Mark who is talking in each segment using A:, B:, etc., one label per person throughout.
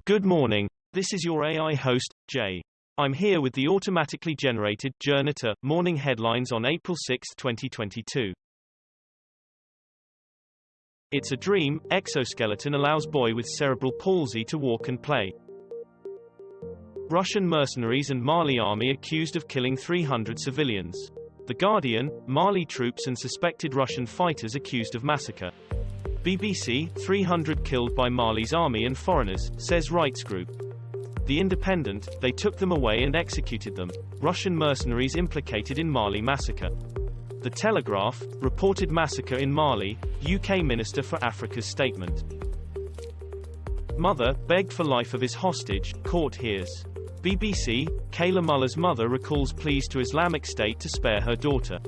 A: Good morning. This is your AI host, Jay. I'm here with the automatically generated Journato morning headlines on April 6, 2022. It's a dream. Exoskeleton allows boy with cerebral palsy to walk and play. Russian mercenaries and Mali army accused of killing 300 civilians. The Guardian, Mali troops and suspected Russian fighters accused of massacre. BBC, 300 killed by Mali's army and foreigners, says rights group. The Independent, they took them away and executed them. Russian mercenaries implicated in Mali massacre. The Telegraph, reported massacre in Mali, UK Minister for Africa's statement. Mother, begged for life of his hostage, court hears. BBC, Kayla Muller's mother recalls pleas to Islamic State to spare her daughter.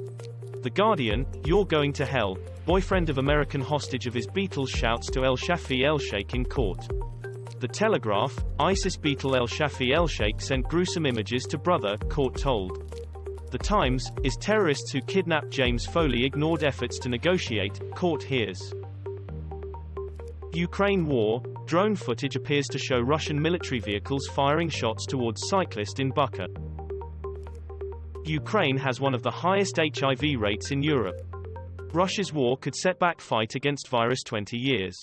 A: The Guardian, you're going to hell. Boyfriend of American hostage of his Beatles shouts to El Shafi El Sheikh in court. The Telegraph, ISIS Beatle El Shafi El Sheikh sent gruesome images to brother, court told. The Times, is terrorists who kidnapped James Foley ignored efforts to negotiate, court hears. Ukraine war, drone footage appears to show Russian military vehicles firing shots towards cyclist in Bucha. Ukraine has one of the highest HIV rates in Europe. Russia's war could set back fight against virus 20 years.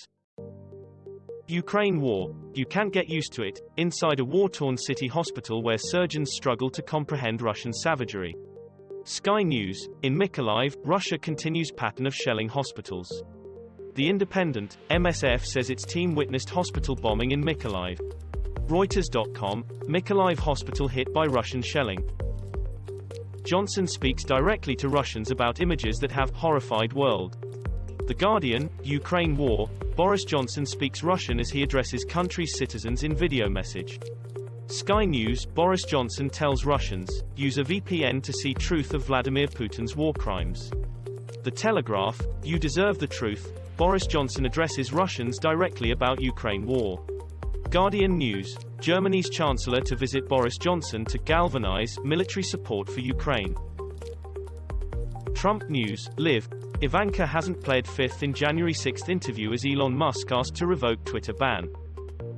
A: Ukraine war, you can't get used to it, inside a war-torn city hospital where surgeons struggle to comprehend Russian savagery. Sky News, in Mykolaiv, Russia continues pattern of shelling hospitals. The Independent, MSF says its team witnessed hospital bombing in Mykolaiv. Reuters.com, Mykolaiv hospital hit by Russian shelling. Johnson speaks directly to Russians about images that have horrified world. The Guardian, Ukraine war, Boris Johnson speaks Russian as he addresses country's citizens in video message. Sky News, Boris Johnson tells Russians, use a VPN to see truth of Vladimir Putin's war crimes. The Telegraph, you deserve the truth, Boris Johnson addresses Russians directly about Ukraine war. Guardian News, Germany's Chancellor to visit Boris Johnson to galvanize military support for Ukraine. Trump News, Live, Ivanka hasn't pled fifth in January 6 interview as Elon Musk asked to revoke Twitter ban.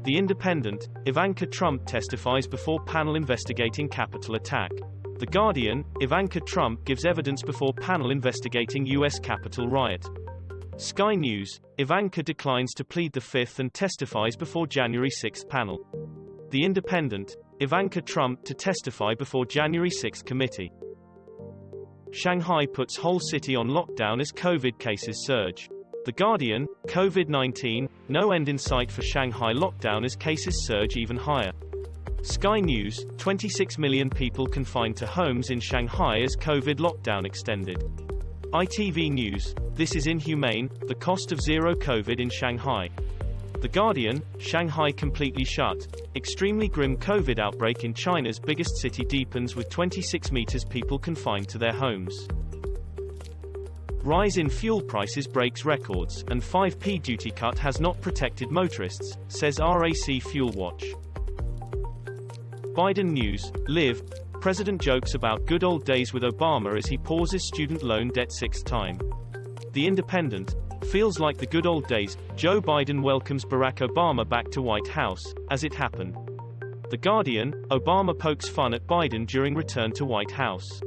A: The Independent, Ivanka Trump testifies before panel investigating Capitol attack. The Guardian, Ivanka Trump gives evidence before panel investigating U.S. Capitol riot. Sky News, Ivanka declines to plead the Fifth and testifies before January 6 panel. The Independent, Ivanka Trump to testify before January 6 committee. Shanghai puts whole city on lockdown as COVID cases surge. The Guardian, COVID-19, no end in sight for Shanghai lockdown as cases surge even higher. Sky News, 26 million people confined to homes in Shanghai as COVID lockdown extended. ITV News, this is inhumane, the cost of zero COVID in Shanghai. The Guardian, Shanghai completely shut. Extremely grim COVID outbreak in China's biggest city deepens with 26 meters people confined to their homes. Rise in fuel prices breaks records, and 5p duty cut has not protected motorists, says RAC Fuel Watch. Biden News, Live, President jokes about good old days with Obama as he pauses student loan debt sixth time. The Independent, feels like the good old days, Joe Biden welcomes Barack Obama back to White House, as it happened. The Guardian, Obama pokes fun at Biden during return to White House.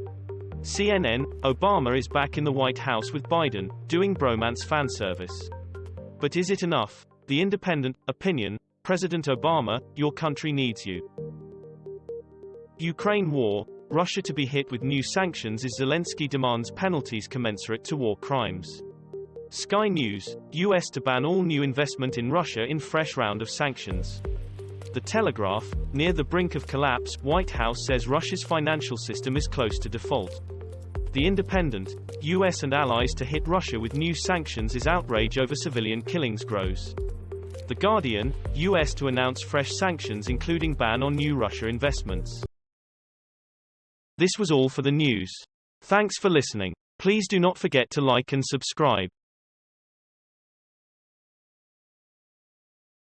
A: CNN, Obama is back in the White House with Biden, doing bromance fan service. But is it enough? The Independent, opinion, President Obama, your country needs you. Ukraine war, Russia to be hit with new sanctions as Zelenskyy demands penalties commensurate to war crimes. Sky News, US to ban all new investment in Russia in fresh round of sanctions. The Telegraph, near the brink of collapse, White House says Russia's financial system is close to default. The Independent, US and allies to hit Russia with new sanctions as outrage over civilian killings grows. The Guardian, US to announce fresh sanctions including ban on new Russia investments. This was all for the news. Thanks for listening. Please do not forget to like and subscribe.